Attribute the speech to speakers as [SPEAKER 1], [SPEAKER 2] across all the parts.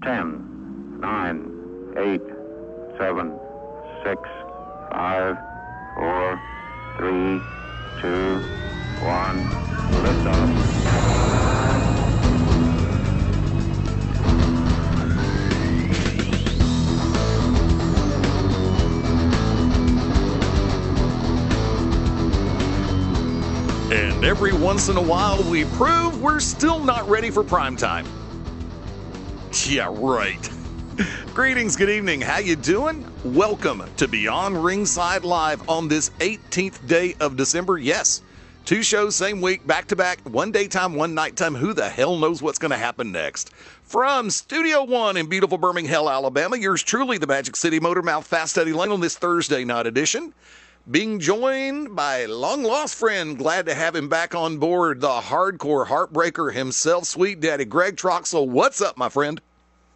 [SPEAKER 1] 10, 9, 8, 7, 6, 5, 4, 3, 2, 1. Liftoff.
[SPEAKER 2] And every once in a while, we prove we're still not ready for prime time. Yeah, right. Greetings, good evening. How you doing? Welcome to Beyond Ringside Live on this 18th day of December. Yes, 2 shows same week, back-to-back, one daytime, one nighttime. Who the hell knows what's going to happen next? From Studio One in beautiful Birmingham, Alabama, yours truly, the Magic City Motormouth, Fast Eddie Layne on this Thursday night edition. Being joined by long-lost friend, glad to have him back on board, the Hardcore Heartbreaker himself, Sweet Daddy Greg Troxell. What's up, my friend?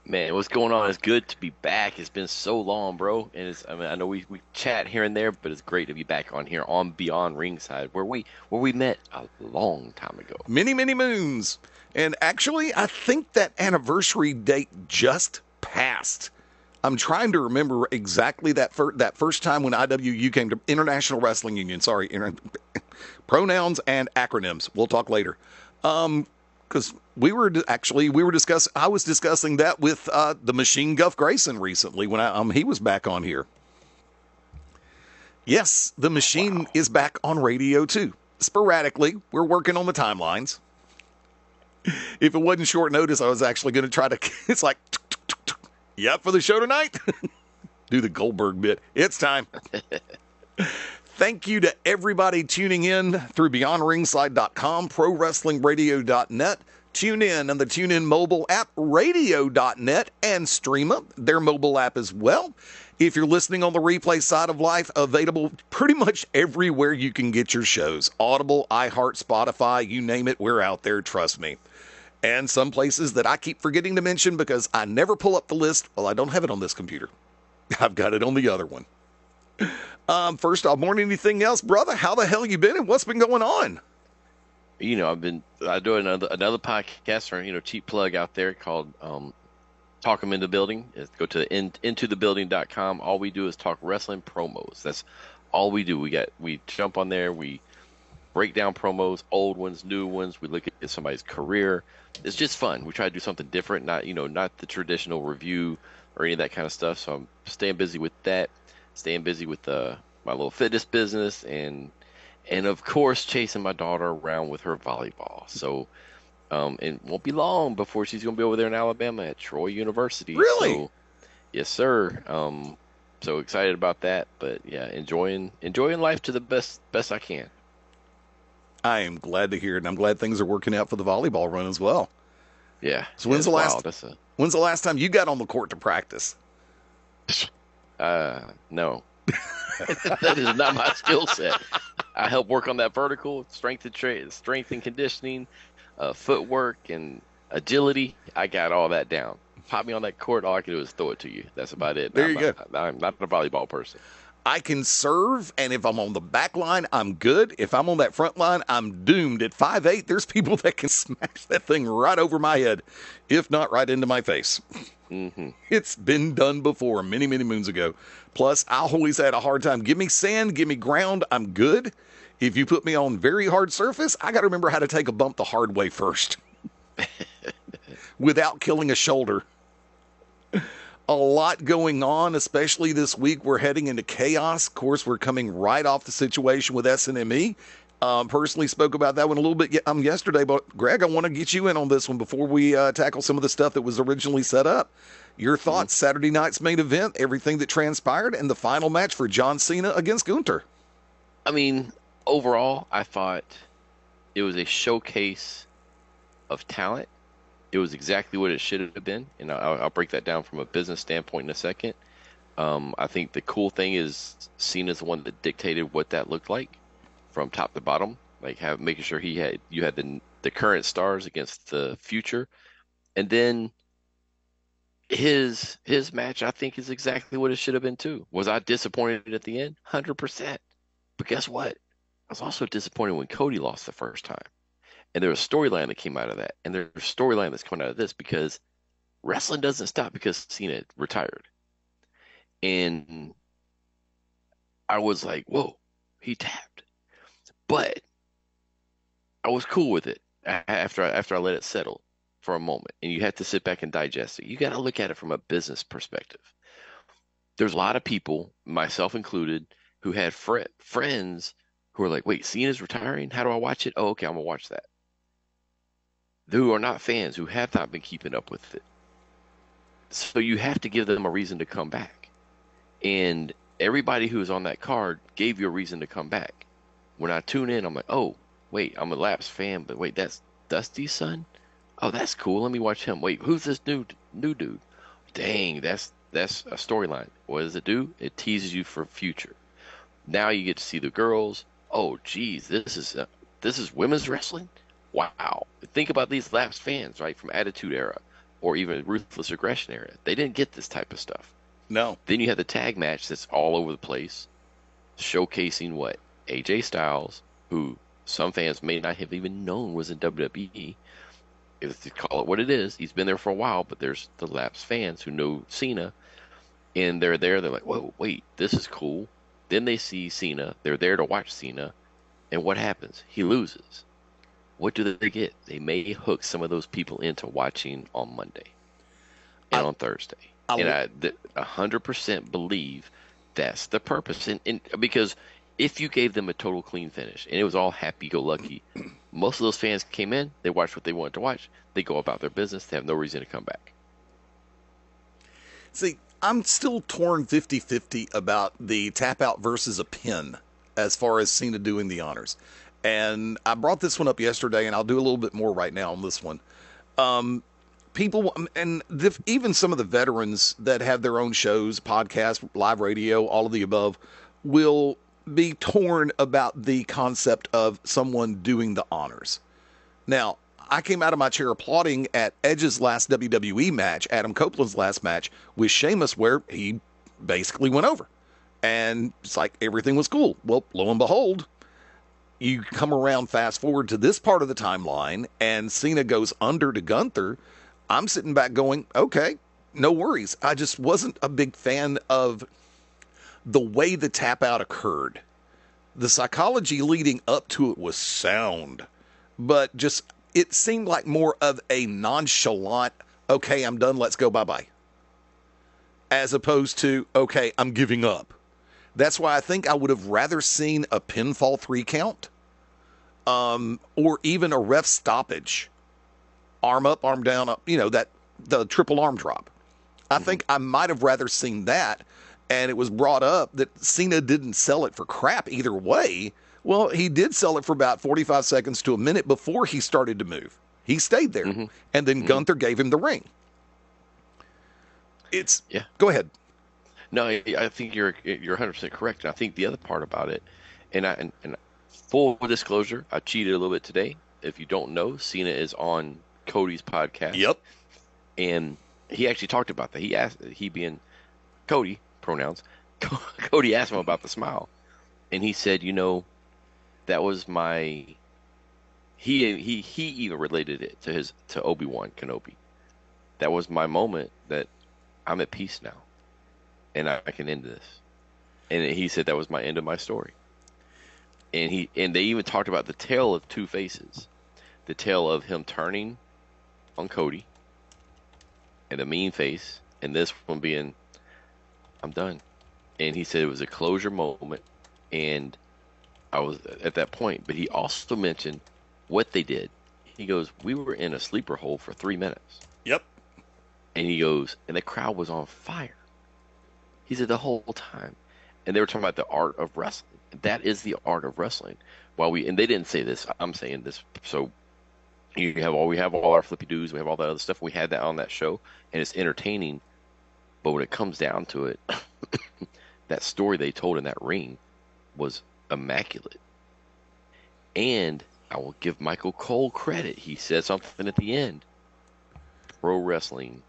[SPEAKER 3] Man, what's going on? It's good to be back. It's been so long, bro. And I know we chat here and there, but it's great to be back on here on Beyond Ringside, where we met a long time ago.
[SPEAKER 2] Many, many moons. And actually, I think that anniversary date just passed. I'm trying to remember exactly that first time when IWU came to International Wrestling Union. Sorry, pronouns and acronyms. We'll talk later. Because I was discussing that with the Machine Guff Grayson recently when he was back on here. Yes, the Machine is back on radio too. Sporadically, we're working on the timelines. If it wasn't short notice, I was actually going to try to. It's like. Yep, for the show tonight. Do the Goldberg bit. It's time. Thank you to everybody tuning in through BeyondRingside.com, ProWrestlingRadio.net, TuneIn and the TuneIn mobile app, Radio.net, and Streema, their mobile app as well. If you're listening on the replay side of life, available pretty much everywhere you can get your shows. Audible, iHeart, Spotify, you name it, we're out there, trust me. And some places that I keep forgetting to mention because I never pull up the list. Well, I don't have it on this computer. I've got it on the other one. First off, more than anything else, brother, how the hell you been and what's been going on?
[SPEAKER 3] You know, I do another podcast, or cheap plug out there called Talk 'em in the Building. Go to intothebuilding.com. All we do is talk wrestling promos. That's all we do. We jump on there. We break down promos, old ones, new ones. We look at somebody's career. It's just fun. We try to do something different, not the traditional review or any of that kind of stuff. So I'm staying busy with that, staying busy with my little fitness business, and of course chasing my daughter around with her volleyball. So it won't be long before she's going to be over there in Alabama at Troy University.
[SPEAKER 2] Really?
[SPEAKER 3] So, yes, sir. So excited about that. But yeah, enjoying life to the best I can.
[SPEAKER 2] I am glad to hear it, and I'm glad things are working out for the volleyball run as well.
[SPEAKER 3] Yeah.
[SPEAKER 2] So when's the last time you got on the court to practice?
[SPEAKER 3] No. That is not my skill set. I help work on that vertical strength and conditioning, footwork and agility. I got all that down. Pop me on that court, all I can do is throw it to you. That's about it.
[SPEAKER 2] There you go.
[SPEAKER 3] I'm not a volleyball person.
[SPEAKER 2] I can serve, and if I'm on the back line, I'm good. If I'm on that front line, I'm doomed. At 5'8", there's people that can smash that thing right over my head, if not right into my face.
[SPEAKER 3] Mm-hmm.
[SPEAKER 2] It's been done before, many, many moons ago. Plus, I always had a hard time. Give me sand, give me ground, I'm good. If you put me on very hard surface, I got to remember how to take a bump the hard way first without killing a shoulder. A lot going on, especially this week. We're heading into chaos. Of course, we're coming right off the situation with SNME. Personally spoke about that one a little bit yesterday, but Greg, I want to get you in on this one before we tackle some of the stuff that was originally set up. Your thoughts, Saturday night's main event, everything that transpired, and the final match for John Cena against Gunther.
[SPEAKER 3] I mean, overall, I thought it was a showcase of talent. It was exactly what it should have been, and I'll break that down from a business standpoint in a second. I think the cool thing is Cena's the one that dictated what that looked like from top to bottom, like making sure you had the current stars against the future, and then his match I think is exactly what it should have been too. Was I disappointed at the end? 100%. But guess what? I was also disappointed when Cody lost the first time. And there was a storyline that came out of that. And there's a storyline that's coming out of this because wrestling doesn't stop because Cena retired. And I was like, whoa, he tapped. But I was cool with it after I let it settle for a moment. And you have to sit back and digest it. You got to look at it from a business perspective. There's a lot of people, myself included, who had friends who are like, wait, Cena's retiring? How do I watch it? Oh, okay, I'm going to watch that. Who are not fans, who have not been keeping up with it. So you have to give them a reason to come back. And everybody who was on that card gave you a reason to come back. When I tune in, I'm like, oh, wait, I'm a lapsed fan, but wait, that's Dusty's son? Oh, that's cool. Let me watch him. Wait, who's this new dude? Dang, that's a storyline. What does it do? It teases you for future. Now you get to see the girls. Oh, geez, this is women's wrestling? Wow. Think about these lapsed fans, right, from Attitude Era or even Ruthless Aggression Era. They didn't get this type of stuff.
[SPEAKER 2] No.
[SPEAKER 3] Then you have the tag match that's all over the place, showcasing what? AJ Styles, who some fans may not have even known was in WWE. If you call it what it is, he's been there for a while, but there's the lapsed fans who know Cena, and they're there. They're like, whoa, wait, this is cool. Then they see Cena. They're there to watch Cena, and what happens? He loses. What do they get? They may hook some of those people into watching on Monday and on Thursday. And I 100% believe that's the purpose. And because if you gave them a total clean finish and it was all happy-go-lucky, most of those fans came in, they watched what they wanted to watch, they go about their business, they have no reason to come back.
[SPEAKER 2] See, I'm still torn 50-50 about the tap out versus a pin as far as Cena doing the honors. And I brought this one up yesterday, and I'll do a little bit more right now on this one. People, and even some of the veterans that have their own shows, podcasts, live radio, all of the above, will be torn about the concept of someone doing the honors. Now, I came out of my chair applauding at Edge's last WWE match, Adam Copeland's last match with Sheamus, where he basically went over. And it's like everything was cool. Well, lo and behold, you come around fast forward to this part of the timeline, and Cena goes under to Gunther. I'm sitting back going, okay, no worries. I just wasn't a big fan of the way the tap out occurred. The psychology leading up to it was sound, but just it seemed like more of a nonchalant, okay, I'm done, let's go, bye-bye. As opposed to, okay, I'm giving up. That's why I think I would have rather seen a pinfall 3 count, or even a ref stoppage. Arm up, arm down, up, the triple arm drop. I think I might have rather seen that, and it was brought up that Cena didn't sell it for crap either way. Well, he did sell it for about 45 seconds to a minute before he started to move. He stayed there, and then Gunther gave him the ring. Go ahead.
[SPEAKER 3] No, I think you're 100% correct. And I think the other part about it, and full disclosure, I cheated a little bit today. If you don't know, Cena is on Cody's podcast.
[SPEAKER 2] Yep.
[SPEAKER 3] And he actually talked about that. He being Cody, pronouns, Cody asked him about the smile. And he said, that was my, he even related it to Obi-Wan Kenobi. That was my moment that I'm at peace now. And I can end this. And he said that was my end of my story. And they even talked about the tale of two faces. The tale of him turning on Cody and the mean face, and this one being, I'm done. And he said it was a closure moment, and I was at that point. But he also mentioned what they did. He goes, we were in a sleeper hold for 3 minutes.
[SPEAKER 2] Yep.
[SPEAKER 3] And he goes, and the crowd was on fire. He said the whole time. And they were talking about the art of wrestling. That is the art of wrestling. And they didn't say this, I'm saying this. So we have all our flippy doos, we have all that other stuff. We had that on that show, and it's entertaining. But when it comes down to it, that story they told in that ring was immaculate. And I will give Michael Cole credit. He said something at the end. Pro wrestling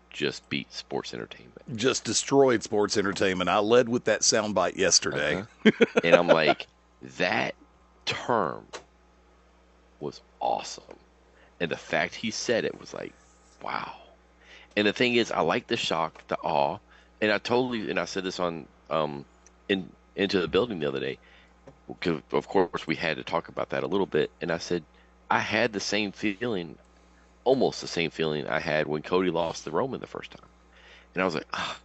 [SPEAKER 3] just beat sports entertainment.
[SPEAKER 2] Just destroyed sports entertainment. I led with that soundbite yesterday.
[SPEAKER 3] And I'm like, that term was awesome. And the fact he said it was like, wow. And the thing is, I like the shock, the awe, and I said this on into the building the other day, because of course we had to talk about that a little bit, and I said I had the same feeling, almost the same feeling I had when Cody lost to Roman the first time, and I was like, ah.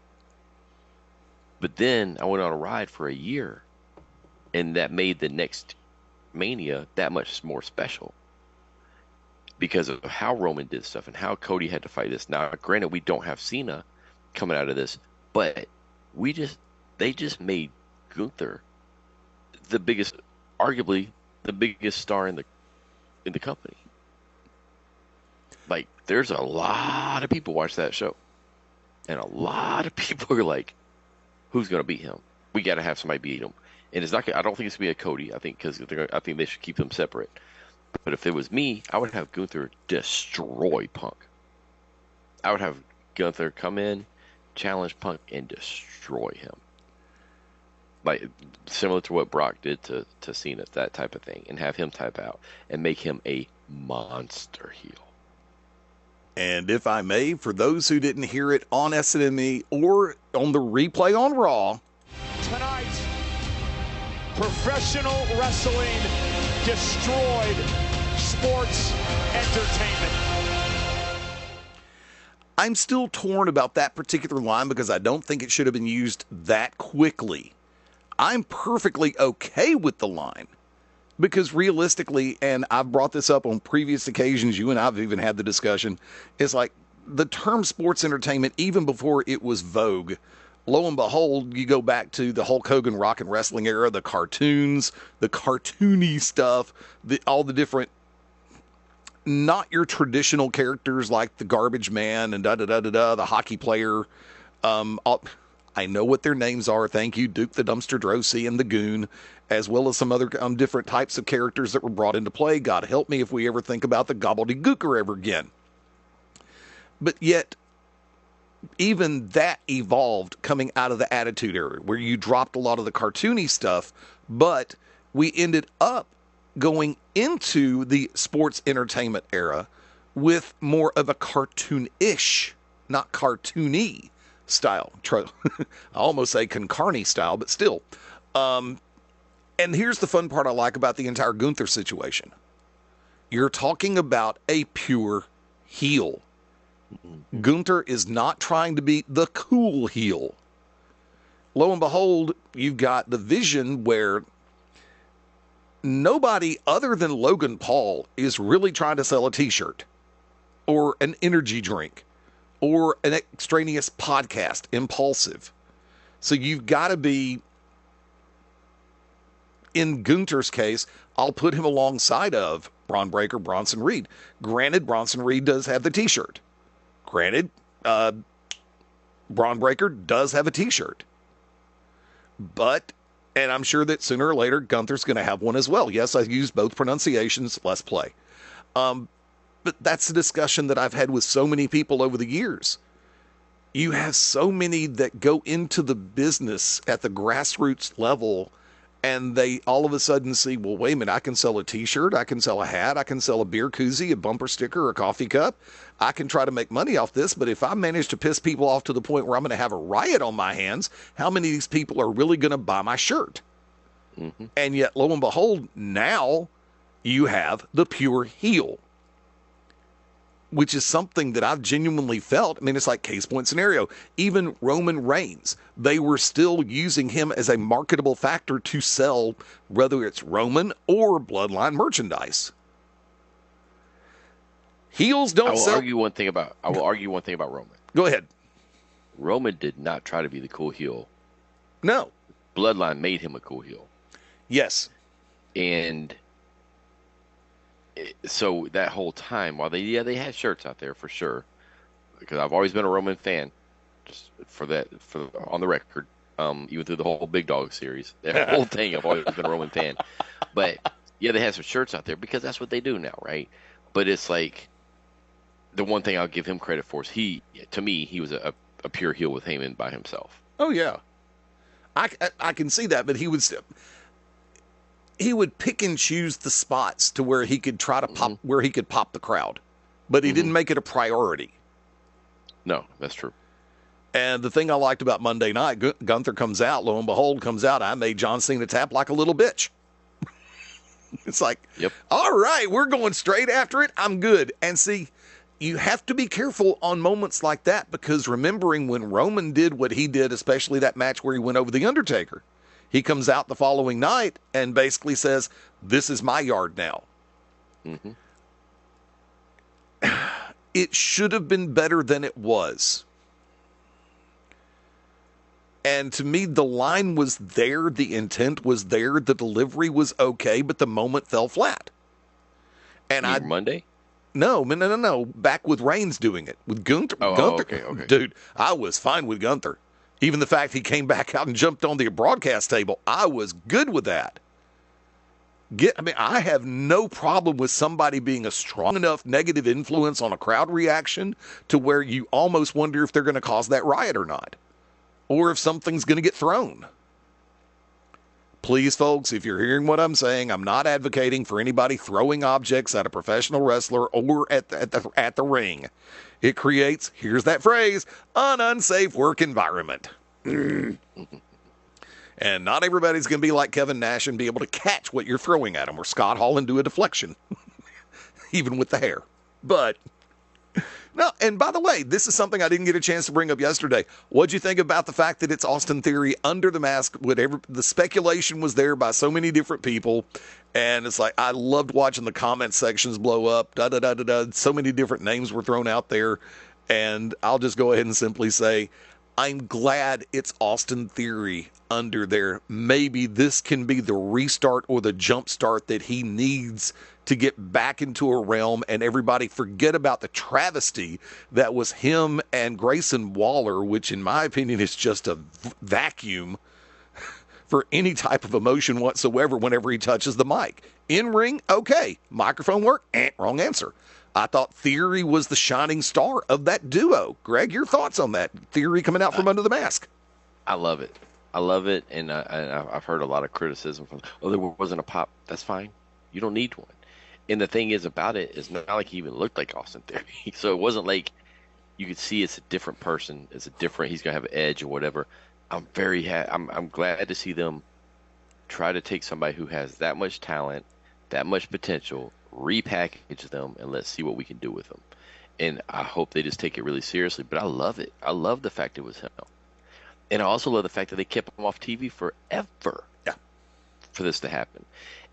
[SPEAKER 3] But then I went on a ride for a year, and that made the next Mania that much more special, because of how Roman did stuff and how Cody had to fight this. Now, granted, we don't have Cena coming out of this, but they just made Gunther arguably the biggest star in the company. Like, there's a lot of people watch that show, and a lot of people are like, "Who's going to beat him? We got to have somebody beat him." And it's not. I don't think it's going to be a Cody. I think I think they should keep them separate. But if it was me, I would have Gunther destroy Punk. I would have Gunther come in, challenge Punk, and destroy him. Like, similar to what Brock did to Cena, that type of thing, and have him type out and make him a monster heel.
[SPEAKER 2] And if I may, for those who didn't hear it on SNME or on the replay on Raw,
[SPEAKER 4] tonight, professional wrestling destroyed sports entertainment.
[SPEAKER 2] I'm still torn about that particular line because I don't think it should have been used that quickly. I'm perfectly okay with the line because realistically, and I've brought this up on previous occasions, you and I've even had the discussion, it's like the term sports entertainment, even before it was vogue, lo and behold, you go back to the Hulk Hogan rock and wrestling era, the cartoons, the cartoony stuff, all the different, not your traditional characters like the Garbage Man and the hockey player. I know what their names are. Thank you, Duke the Dumpster Drosy and the Goon, as well as some other different types of characters that were brought into play. God help me if we ever think about the Gobbledygooker ever again. But yet, even that evolved coming out of the Attitude Era, where you dropped a lot of the cartoony stuff, but we ended up going into the sports entertainment era with more of a cartoon-ish, not cartoony style. I almost say Concarne style, but still. And here's the fun part I like about the entire Gunther situation. You're talking about a pure heel. Gunther is not trying to be the cool heel. Lo and behold, you've got the vision where nobody other than Logan Paul is really trying to sell a t-shirt or an energy drink or an extraneous podcast, Impulsive. So you've got to be, in Gunther's case, I'll put him alongside of Braun Breaker, Bronson Reed. Granted, Bronson Reed does have the t-shirt. Granted, Braun Breaker does have a t-shirt. But, and I'm sure that sooner or later, Gunther's going to have one as well. Yes, I use both pronunciations. Let's play. But that's a discussion that I've had with so many people over the years. You have so many that go into the business at the grassroots level, and they all of a sudden see, well, wait a minute, I can sell a t-shirt, I can sell a hat, I can sell a beer koozie, a bumper sticker, a coffee cup. I can try to make money off this, but if I manage to piss people off to the point where I'm going to have a riot on my hands, how many of these people are really going to buy my shirt? Mm-hmm. And yet, lo and behold, now you have the pure heel, which is something that I've genuinely felt. I mean, it's like case point scenario. Even Roman Reigns, they were still using him as a marketable factor to sell, whether it's Roman or Bloodline merchandise. Heels don't sell. I will argue one thing about Roman. Go ahead.
[SPEAKER 3] Roman did not try to be the cool heel.
[SPEAKER 2] No.
[SPEAKER 3] Bloodline made him a cool heel.
[SPEAKER 2] Yes.
[SPEAKER 3] And so that whole time, while they had shirts out there for sure, because I've always been a Roman fan, just on the record, even through the whole Big Dog series, that whole thing, I've always been a Roman fan. But yeah, they had some shirts out there because that's what they do now, right? But it's like, the one thing I'll give him credit for is he was a pure heel with Heyman by himself.
[SPEAKER 2] Oh yeah, I can see that, but he would pick and choose the spots to where he could try to pop, where he could pop the crowd, but he didn't make it a priority.
[SPEAKER 3] No, that's true.
[SPEAKER 2] And the thing I liked about Monday night, Gunther comes out, lo and behold, I made John Cena tap like a little bitch. It's like,
[SPEAKER 3] Yep.
[SPEAKER 2] All right, we're going straight after it. I'm good. And see, you have to be careful on moments like that, because remembering when Roman did what he did, especially that match where he went over The Undertaker, he comes out the following night and basically says, this is my yard now.
[SPEAKER 3] Mm-hmm.
[SPEAKER 2] It should have been better than it was. And to me, the line was there, the intent was there, the delivery was okay, but the moment fell flat. And
[SPEAKER 3] Monday?
[SPEAKER 2] No. Back with Reigns doing it. With Gunther.
[SPEAKER 3] Okay.
[SPEAKER 2] Dude, I was fine with Gunther. Even the fact he came back out and jumped on the broadcast table, I was good with that. I have no problem with somebody being a strong enough negative influence on a crowd reaction to where you almost wonder if they're going to cause that riot or not. Or if something's going to get thrown. Please, folks, if you're hearing what I'm saying, I'm not advocating for anybody throwing objects at a professional wrestler or at the ring. It creates, here's that phrase, an unsafe work environment. And not everybody's going to be like Kevin Nash and be able to catch what you're throwing at them, or Scott Hall and do a deflection, even with the hair. But... No, and by the way, this is something I didn't get a chance to bring up yesterday. What'd you think about the fact that it's Austin Theory under the mask? Whatever the speculation was there by so many different people, and it's like I loved watching the comment sections blow up. So many different names were thrown out there, and I'll just go ahead and simply say, I'm glad it's Austin Theory under there. Maybe this can be the restart or the jump start that he needs to get back into a realm, and everybody forget about the travesty that was him and Grayson Waller, which in my opinion is just a vacuum for any type of emotion whatsoever whenever he touches the mic. In ring, okay. Microphone work, wrong answer. I thought Theory was the shining star of that duo. Greg, your thoughts on that? Theory coming out from under the mask.
[SPEAKER 3] I love it. And I've heard a lot of criticism from, there wasn't a pop. That's fine. You don't need one. And the thing is about it, it's not like he even looked like Austin Theory. So it wasn't like you could see it's a different person. He's going to have an edge or whatever. I'm glad to see them try to take somebody who has that much talent, that much potential, repackage them, and let's see what we can do with them. And I hope they just take it really seriously. But I love it. I love the fact it was him. And I also love the fact that they kept him off TV forever for this to happen.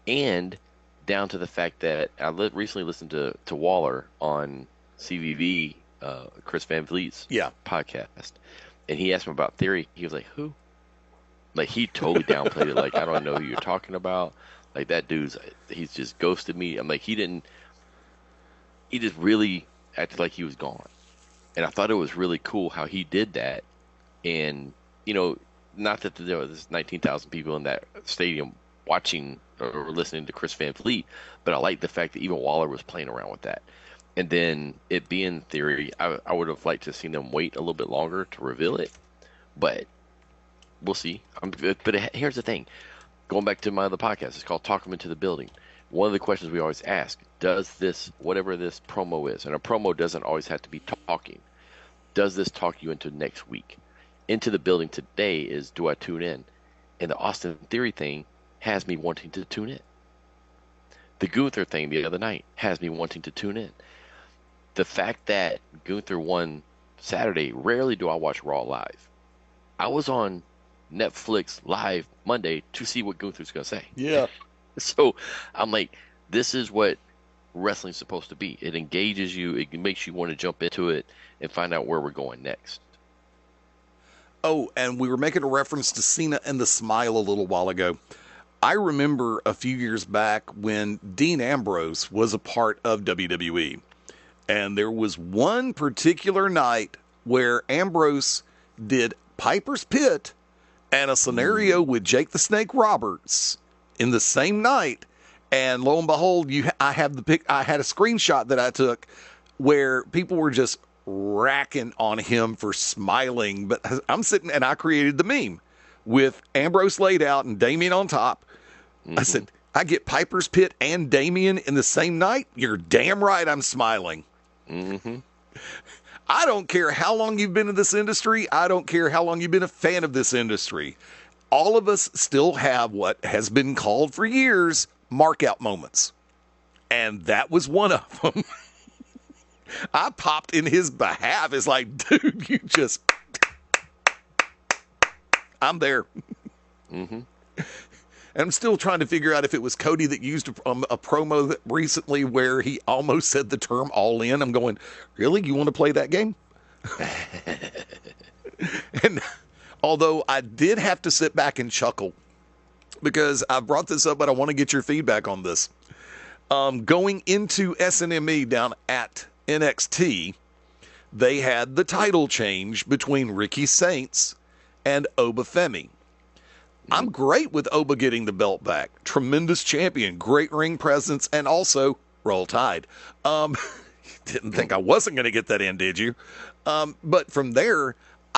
[SPEAKER 3] And down to the fact that I recently listened to Waller on CVV, Chris Van Vliet's podcast, and he asked him about Theory. He was like, who? Like, he totally downplayed it. Like, I don't know who you're talking about. Like, that he's just ghosted me. I'm like, he just really acted like he was gone. And I thought it was really cool how he did that. And, not that there was 19,000 people in that stadium watching or listening to Chris Van Vliet, but I like the fact that even Waller was playing around with that. And then it being Theory, I would have liked to have seen them wait a little bit longer to reveal it, but we'll see. But here's the thing. Going back to my other podcast, it's called Talk 'em Into the Building. One of the questions we always ask, does this, whatever this promo is, and a promo doesn't always have to be talking, does this talk you into next week? Into the Building today is, do I tune in? And the Austin Theory thing has me wanting to tune in. The Gunther thing the other night has me wanting to tune in. The fact that Gunther won Saturday, rarely do I watch Raw live. I was on Netflix live Monday to see what Gunther's going to say.
[SPEAKER 2] Yeah.
[SPEAKER 3] So I'm like, this is what wrestling's supposed to be. It engages you. It makes you want to jump into it and find out where we're going next.
[SPEAKER 2] Oh, and we were making a reference to Cena and the Smile a little while ago. I remember a few years back when Dean Ambrose was a part of WWE. And there was one particular night where Ambrose did Piper's Pit and a scenario with Jake the Snake Roberts in the same night. And lo and behold, I had a screenshot that I took where people were just racking on him for smiling. But I'm sitting and I created the meme with Ambrose laid out and Damien on top. I said, I get Piper's Pit and Damien in the same night? You're damn right I'm smiling. I don't care how long you've been in this industry. I don't care how long you've been a fan of this industry. All of us still have what has been called for years mark-out moments. And that was one of them. I popped in his behalf. It's like, dude, you just... I'm there.
[SPEAKER 3] Mm-hmm.
[SPEAKER 2] And I'm still trying to figure out if it was Cody that used a promo recently where he almost said the term all in. I'm going, really? You want to play that game? And although I did have to sit back and chuckle because I brought this up, but I want to get your feedback on this. Going into SNME down at NXT, they had the title change between Ricky Saints and Oba Femi. I'm great with Oba getting the belt back. Tremendous champion, great ring presence, and also Roll Tide. Didn't think I wasn't going to get that in, did you? But from there,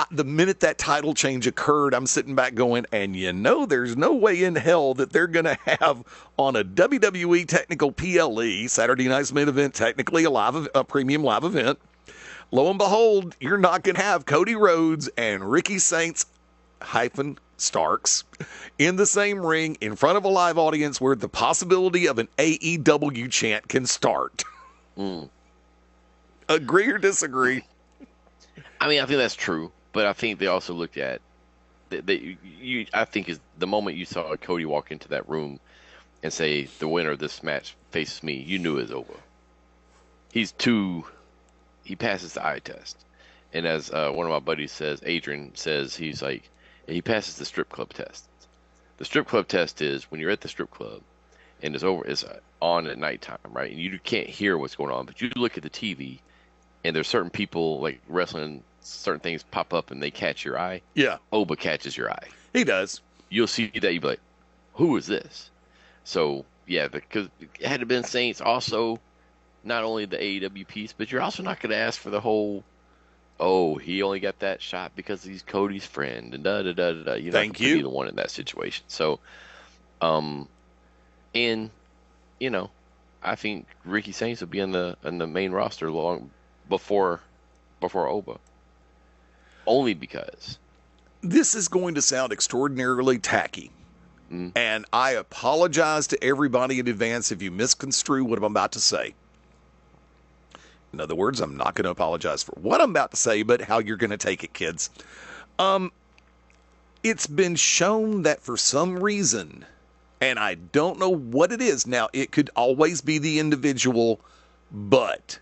[SPEAKER 2] the minute that title change occurred, I'm sitting back going, and there's no way in hell that they're going to have on a WWE Technical PLE, Saturday Night's Main Event, technically a premium live event. Lo and behold, you're not going to have Cody Rhodes and Ricky Saints Starks in the same ring in front of a live audience where the possibility of an AEW chant can start. Agree or disagree?
[SPEAKER 3] I mean, I think that's true, but I think they also looked at I think is the moment you saw Cody walk into that room and say the winner of this match faces me, you knew it was over. He passes the eye test, and as one of my buddies says, Adrian says, he's like, he passes the strip club test. The strip club test is when you're at the strip club and it's on at nighttime, right? And you can't hear what's going on, but you look at the TV and there's certain people like wrestling, certain things pop up and they catch your eye.
[SPEAKER 2] Yeah.
[SPEAKER 3] Oba catches your eye.
[SPEAKER 2] He does.
[SPEAKER 3] You'll see that, you'll be like, who is this? So, yeah, because it had to been Saints also, not only the AEW piece, but you're also not going to ask for the whole, oh, he only got that shot because he's Cody's friend, and da-da-da-da-da. You're not going to be the one in that situation. So, and, I think Ricky Saints will be in the main roster long before Oba. Only because.
[SPEAKER 2] This is going to sound extraordinarily tacky. And I apologize to everybody in advance if you misconstrue what I'm about to say. In other words, I'm not going to apologize for what I'm about to say, but how you're going to take it, kids. It's been shown that for some reason, and I don't know what it is. Now, it could always be the individual, but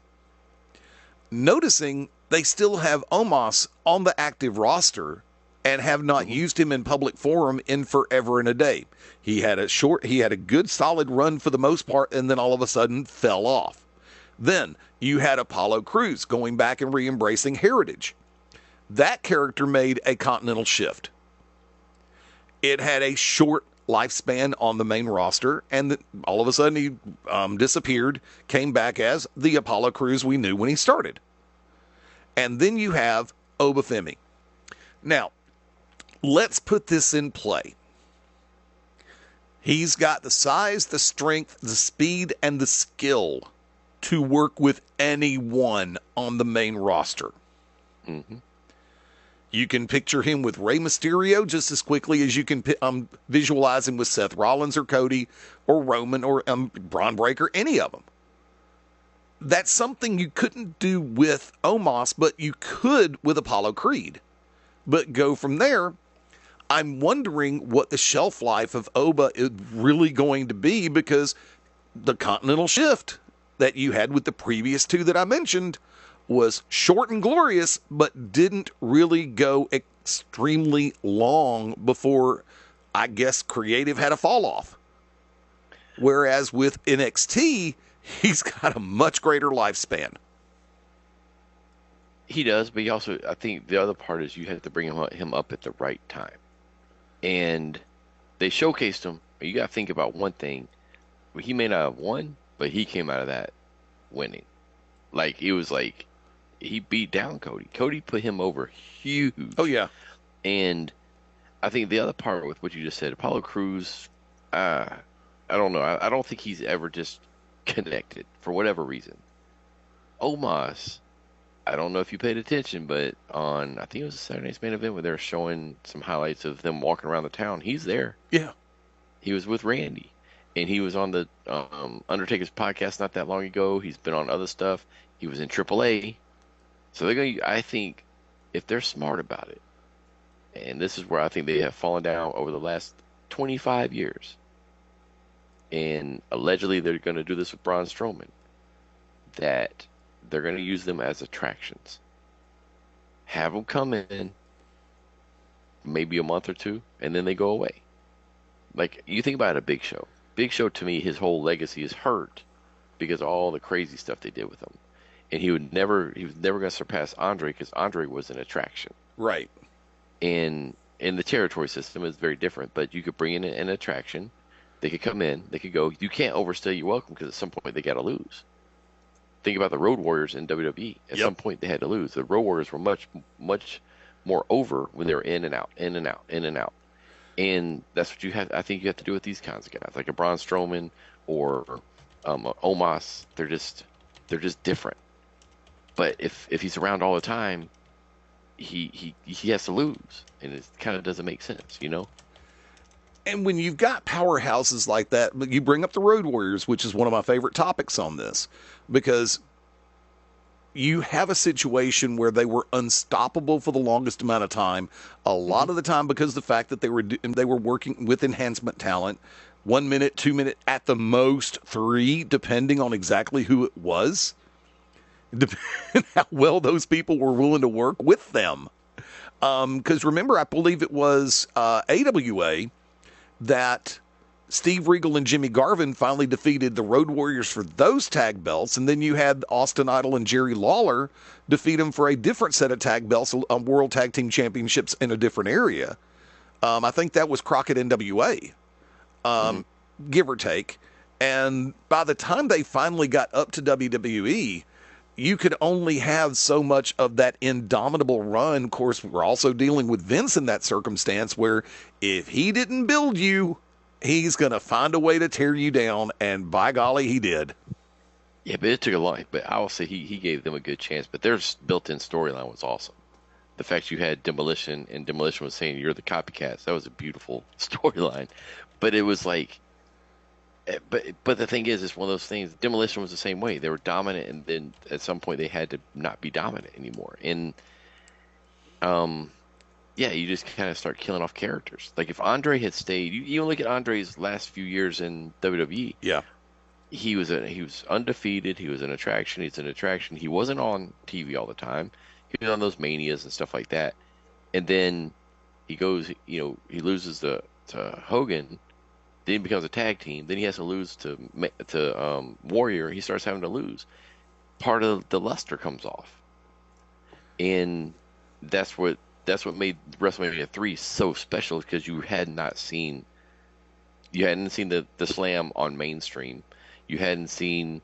[SPEAKER 2] noticing they still have Omos on the active roster and have not used him in public forum in forever and a day. He had a good solid run for the most part, and then all of a sudden fell off. Then you had Apollo Crews going back and re-embracing heritage. That character made a continental shift. It had a short lifespan on the main roster, and all of a sudden he disappeared, came back as the Apollo Crews we knew when he started. And then you have Oba Femi. Now, let's put this in play. He's got the size, the strength, the speed, and the skill to work with anyone on the main roster. You can picture him with Rey Mysterio just as quickly as you can visualize him with Seth Rollins or Cody or Roman or Braun Breaker, any of them. That's something you couldn't do with Omos, but you could with Apollo Creed. But go from there. I'm wondering what the shelf life of Oba is really going to be, because the continental shift that you had with the previous two that I mentioned was short and glorious, but didn't really go extremely long before, I guess, creative had a fall off. Whereas with NXT, he's got a much greater lifespan.
[SPEAKER 3] He does, but he also, I think the other part is you have to bring him up at the right time. And they showcased him. You got to think about one thing. He may not have won, but he came out of that winning. Like, it was like, he beat down Cody. Cody put him over huge.
[SPEAKER 2] Oh, yeah.
[SPEAKER 3] And I think the other part with what you just said, Apollo Crews, I don't know. I don't think he's ever just connected for whatever reason. Omos, I don't know if you paid attention, but on, I think it was a Saturday Night's Main Event where they were showing some highlights of them walking around the town. He's there.
[SPEAKER 2] Yeah.
[SPEAKER 3] He was with Randy, and he was on the Undertaker's podcast not that long ago. He's been on other stuff. He was in AAA. So they're going to, I think, if they're smart about it, and this is where I think they have fallen down over the last 25 years, and allegedly they're going to do this with Braun Strowman, that they're going to use them as attractions. Have them come in maybe a month or two, and then they go away. Like, you think about a Big Show. Big Show, to me, his whole legacy is hurt because of all the crazy stuff they did with him. And he was never going to surpass Andre because Andre was an attraction.
[SPEAKER 2] Right.
[SPEAKER 3] And the territory system is very different, but you could bring in an attraction. They could come in, they could go. You can't overstay your welcome because at some point they got to lose. Think about the Road Warriors in WWE. At some point they had to lose. The Road Warriors were much, much more over when they were in and out, in and out, in and out. And that's what you have. I think you have to do with these kinds of guys, like a Braun Strowman or Omos. They're just different. But if he's around all the time, he has to lose, and it kind of doesn't make sense, you know.
[SPEAKER 2] And when you've got powerhouses like that, but you bring up the Road Warriors, which is one of my favorite topics on this, because you have a situation where they were unstoppable for the longest amount of time. A lot of the time because of the fact that they were working with enhancement talent, 1 minute, 2 minute, at the most 3, depending on exactly who it was. Depending how well those people were willing to work with them. Because remember, I believe it was AWA that Steve Regal and Jimmy Garvin finally defeated the Road Warriors for those tag belts, and then you had Austin Idol and Jerry Lawler defeat them for a different set of tag belts, World Tag Team Championships in a different area. I think that was Crockett NWA, give or take. And by the time they finally got up to WWE, you could only have so much of that indomitable run. Of course, we're also dealing with Vince in that circumstance where if he didn't build you, he's going to find a way to tear you down, and by golly, he did.
[SPEAKER 3] Yeah, but it took a lot. But I will say he gave them a good chance. But their built-in storyline was awesome. The fact you had Demolition, and Demolition was saying, you're the copycats, that was a beautiful storyline. But it was like... But the thing is, it's one of those things. Demolition was the same way. They were dominant, and then at some point they had to not be dominant anymore. And yeah, you just kind of start killing off characters. Like if Andre had stayed, you look at Andre's last few years in WWE.
[SPEAKER 2] Yeah,
[SPEAKER 3] he was undefeated. He was an attraction. He's an attraction. He wasn't on TV all the time. He was on those Manias and stuff like that. And then he goes, he loses to Hogan. Then he becomes a tag team. Then he has to lose to Warrior. He starts having to lose. Part of the luster comes off, and that's what made WrestleMania 3 so special, because you hadn't seen the slam on mainstream. You hadn't seen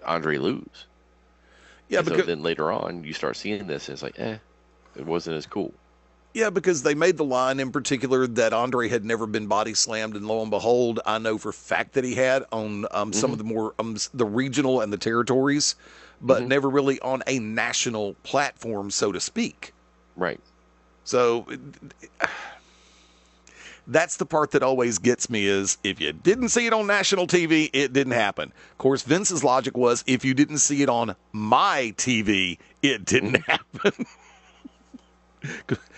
[SPEAKER 3] Andre lose. Yeah, because then later on you start seeing this, and it's like, it wasn't as cool.
[SPEAKER 2] Yeah, because they made the line in particular that Andre had never been body slammed, and lo and behold, I know for a fact that he had on some of the more the regional and the territories, but never really on a national platform, so to speak.
[SPEAKER 3] Right.
[SPEAKER 2] So that's the part that always gets me, is if you didn't see it on national TV, it didn't happen. Of course, Vince's logic was, if you didn't see it on my TV, it didn't happen.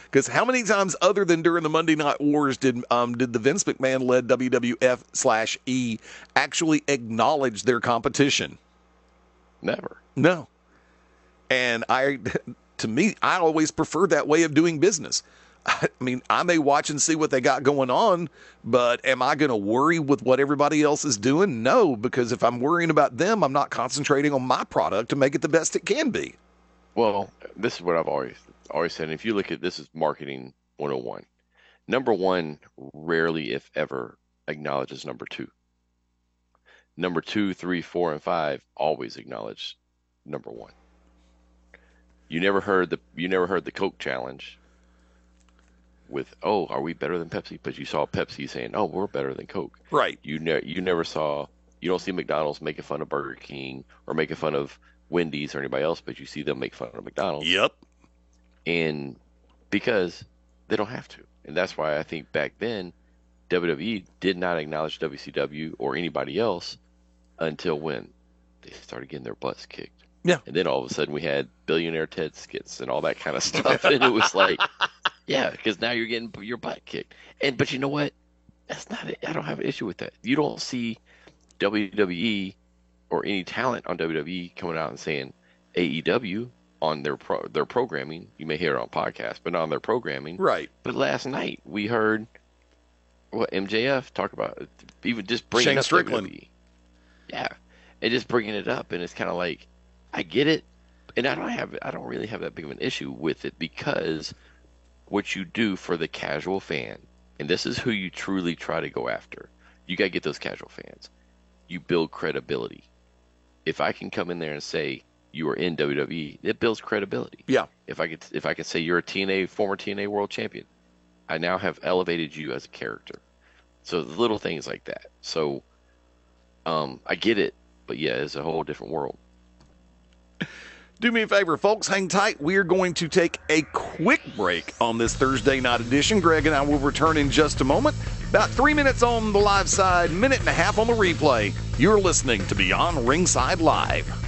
[SPEAKER 2] Because how many times other than during the Monday Night Wars did the Vince McMahon-led WWF/E actually acknowledge their competition?
[SPEAKER 3] Never.
[SPEAKER 2] No. And to me, I always prefer that way of doing business. I mean, I may watch and see what they got going on, but am I going to worry with what everybody else is doing? No, because if I'm worrying about them, I'm not concentrating on my product to make it the best it can be.
[SPEAKER 3] Well, this is what I've always said. If you look at this, is marketing 101. Number one rarely, if ever, acknowledges number two. Number 2, 3, 4, and 5 always acknowledge number one. You never heard the Coke challenge with, oh, are we better than Pepsi? But you saw Pepsi saying, oh, we're better than Coke.
[SPEAKER 2] Right.
[SPEAKER 3] You don't see McDonald's making fun of Burger King or making fun of Wendy's or anybody else, but you see them make fun of McDonald's.
[SPEAKER 2] Yep.
[SPEAKER 3] And because they don't have to. And that's why I think back then, WWE did not acknowledge WCW or anybody else until when they started getting their butts kicked.
[SPEAKER 2] Yeah.
[SPEAKER 3] And then all of a sudden we had Billionaire Ted skits and all that kind of stuff. And it was like, yeah, because now you're getting your butt kicked. But you know what? That's not it. I don't have an issue with that. You don't see WWE or any talent on WWE coming out and saying AEW on their programming. You may hear it on podcasts, but not on their programming.
[SPEAKER 2] Right.
[SPEAKER 3] But last night we heard what MJF talk about, even just bringing
[SPEAKER 2] Shane
[SPEAKER 3] up
[SPEAKER 2] Strickland.
[SPEAKER 3] WWE. Yeah, and just bringing it up, and it's kind of like, I get it, and I don't really have that big of an issue with it, because what you do for the casual fan, and this is who you truly try to go after. You got to get those casual fans. You build credibility. If I can come in there and say you are in WWE, it builds credibility.
[SPEAKER 2] Yeah.
[SPEAKER 3] If I can say you're a former TNA world champion, I now have elevated you as a character. So the little things like that. So I get it, but yeah, it's a whole different world.
[SPEAKER 2] Do me a favor, folks. Hang tight. We're going to take a quick break on this Thursday night edition. Greg and I will return in just a moment. About 3 minutes on the live side, minute and a half on the replay. You're listening to Beyond Ringside Live.